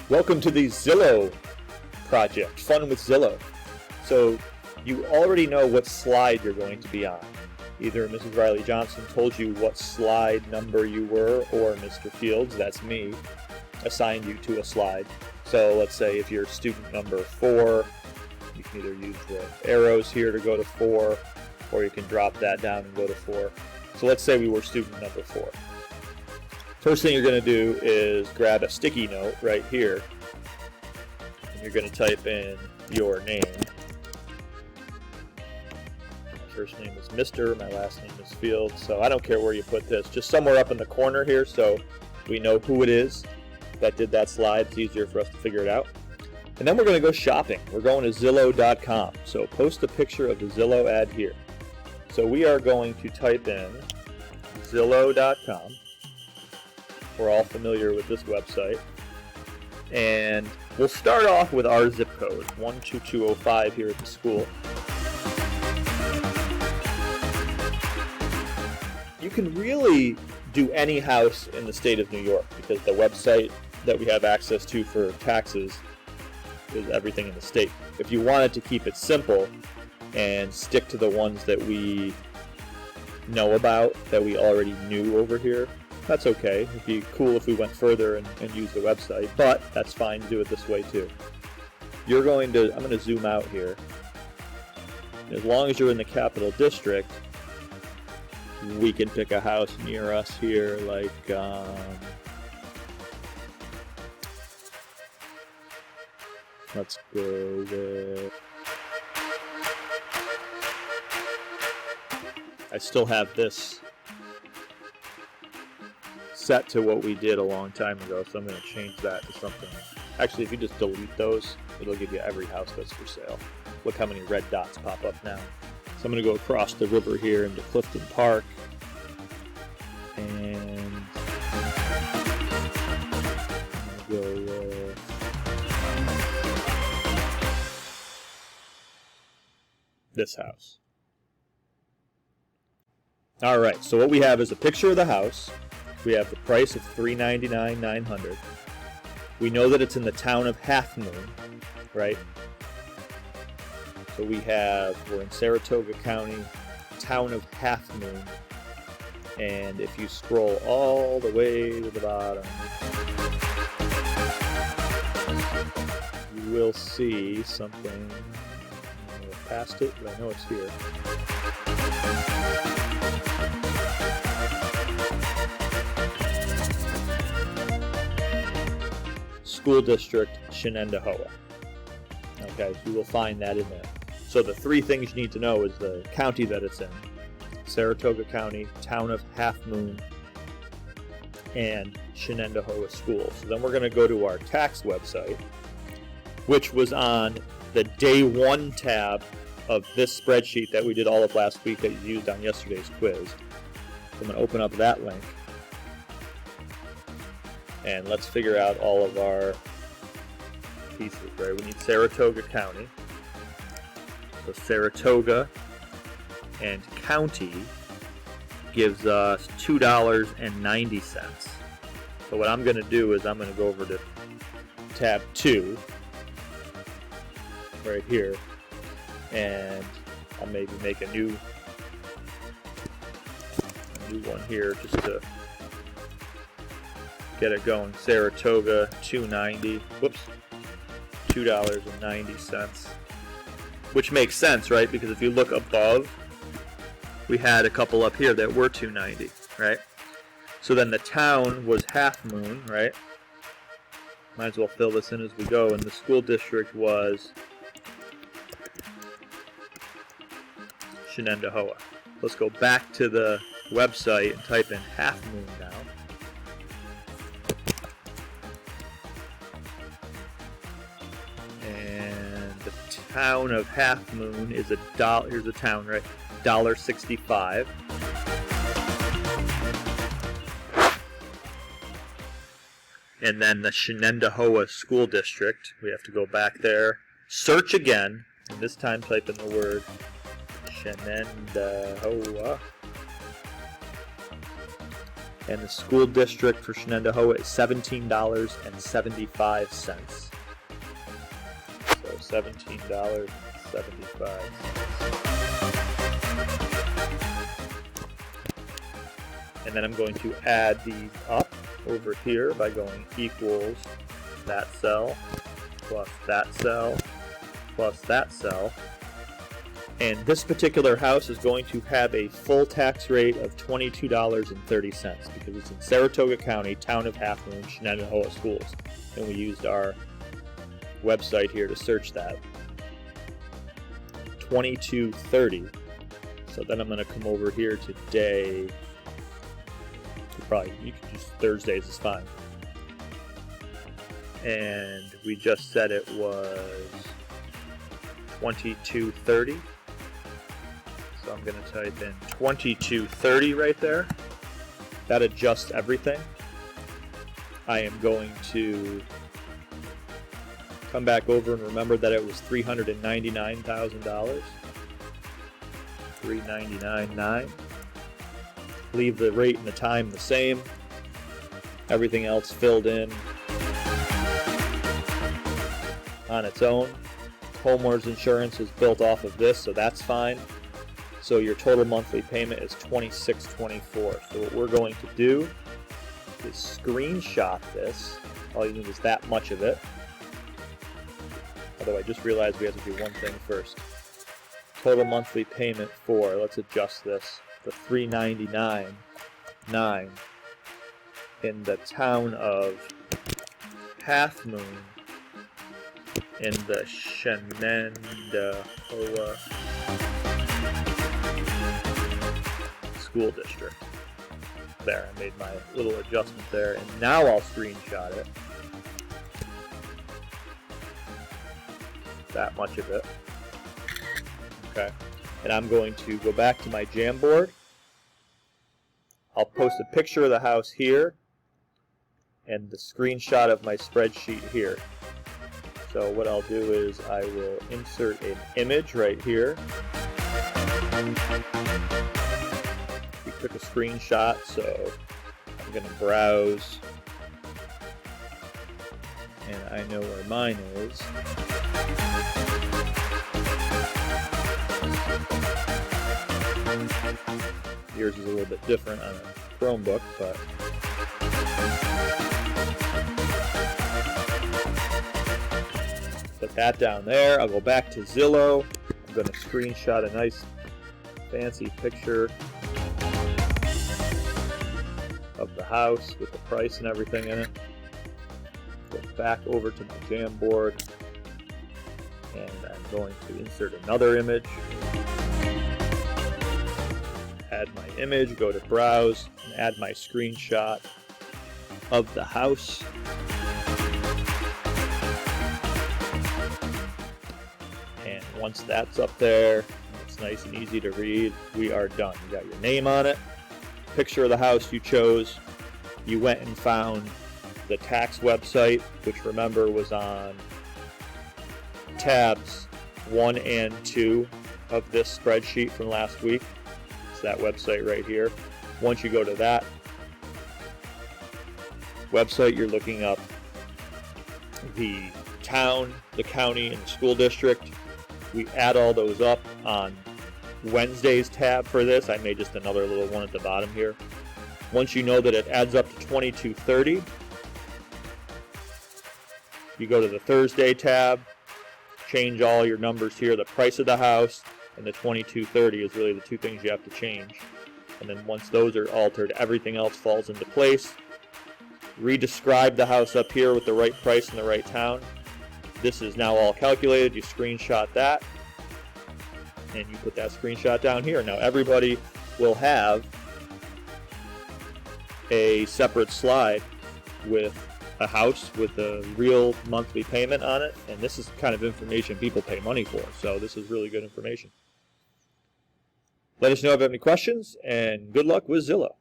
Welcome to the Zillow project, Fun with Zillow. So you already know what slide you're going to be on. Either Mrs. Riley Johnson told you what slide number you were, or Mr. Fields, that's me, assigned you to a slide. So let's say if you're student number 4, you can either use the arrows here to go to 4, or you can drop that down and go to 4. So let's say we were student number 4. First thing you're going to do is grab a sticky note right here, and you're going to type in your name. My first name is Mr., my last name is Fields, so I don't care where you put this, just somewhere up in the corner here so we know who it is that did that slide. It's easier for us to figure it out. And then we're going to go shopping. We're going to Zillow.com, so post a picture of the Zillow ad here. So we are going to type in Zillow.com. We're all familiar with this website. And we'll start off with our zip code, 12205 here at the school. You can really do any house in the state of New York because the website that we have access to for taxes is everything in the state. If you wanted to keep it simple and stick to the ones that we know about, that we already knew over here, that's okay. It'd be cool if we went further and used the website, but that's fine to do it this way too. I'm going to zoom out here. As long as you're in the Capital District, we can pick a house near us here, like let's go with, I still have this set to what we did a long time ago, so I'm going to change that to something. Actually, if you just delete those, it'll give you every house that's for sale. Look how many red dots pop up now. So I'm going to go across the river here into Clifton Park, and I'm going to go with this house. All right, so what we have is a picture of the house. We have the price of $399,900. We know that it's in the town of Half Moon, right? So we're in Saratoga County, town of Half Moon. And if you scroll all the way to the bottom, you will see something. I'm going to go past it, but I know it's here. School District, Shenendehowa. Okay, so you will find that in there. So the three things you need to know is the county that it's in, Saratoga County, town of Half Moon, and Shenendehowa School. So then we're going to go to our tax website, which was on the Day 1 tab of this spreadsheet that we did all of last week that you used on yesterday's quiz. So I'm going to open up that link. And let's figure out all of our pieces, right? We need Saratoga County. So Saratoga and county gives us $2.90. So what I'm going to do is I'm going to go over to tab 2 right here, and I'll maybe make a new one here just to get it going. Saratoga, $2.90. Whoops, $2.90. Which makes sense, right? Because if you look above, we had a couple up here that were $2.90, right? So then the town was Half Moon, right? Might as well fill this in as we go. And the school district was Shenendehowa. Let's go back to the website and type in Half Moon now. Town of Half Moon is $1. Here's the town, right? $1.65. And then the Shenendehowa School District. We have to go back there, search again, and this time type in the word Shenendehowa. And the school district for Shenandoah is $17.75. So $17.75. And then I'm going to add these up over here by going equals that cell plus that cell plus that cell. And this particular house is going to have a full tax rate of $22.30 because it's in Saratoga County, town of Half Moon, Shenandoah Schools. And we used our website here to search that. $22.30. So then I'm going to come over here today. You can use Thursdays is fine. And we just said it was $22.30. So I'm going to type in $22.30 right there. That adjusts everything. I am going to come back over and remember that it was $399,000. $399,900. Leave the rate and the time the same. Everything else filled in on its own. Homeowner's insurance is built off of this, so that's fine. So your total monthly payment is $26.24. So what we're going to do is screenshot this. All you need is that much of it. Although I just realized we have to do one thing first. Total monthly payment for, let's adjust this, the $399.9 in the town of Half Moon in the Shenandoah School District. There, I made my little adjustment there, and now I'll screenshot it. That much of it. Okay. And I'm going to go back to my Jamboard. I'll post a picture of the house here and the screenshot of my spreadsheet here. So what I'll do is I will insert an image right here. We took a screenshot, so I'm going to browse, and I know where mine is. Yours is a little bit different on a Chromebook, but put that down there. I'll go back to Zillow. I'm going to screenshot a nice fancy picture of the house with the price and everything in it. Go back over to my Jamboard, and I'm going to insert another image. Add my image, go to browse, and add my screenshot of the house. And once that's up there, it's nice and easy to read, we are done. You got your name on it, picture of the house you chose, you went and found the tax website, which remember was on tabs 1 and 2 of this spreadsheet from last week. That website right here. Once you go to that website, you're looking up the town, the county, and the school district. We add all those up on Wednesday's tab for this. I made just another little one at the bottom here. Once you know that it adds up to $22.30, you go to the Thursday tab, change all your numbers here, the price of the house, and the $22.30 is really the two things you have to change. And then once those are altered, everything else falls into place. Redescribe the house up here with the right price and the right town. This is now all calculated. You screenshot that, and you put that screenshot down here. Now everybody will have a separate slide with a house with a real monthly payment on it, and this is kind of information people pay money for, so this is really good information. Let us know if you have any questions, and good luck with Zillow.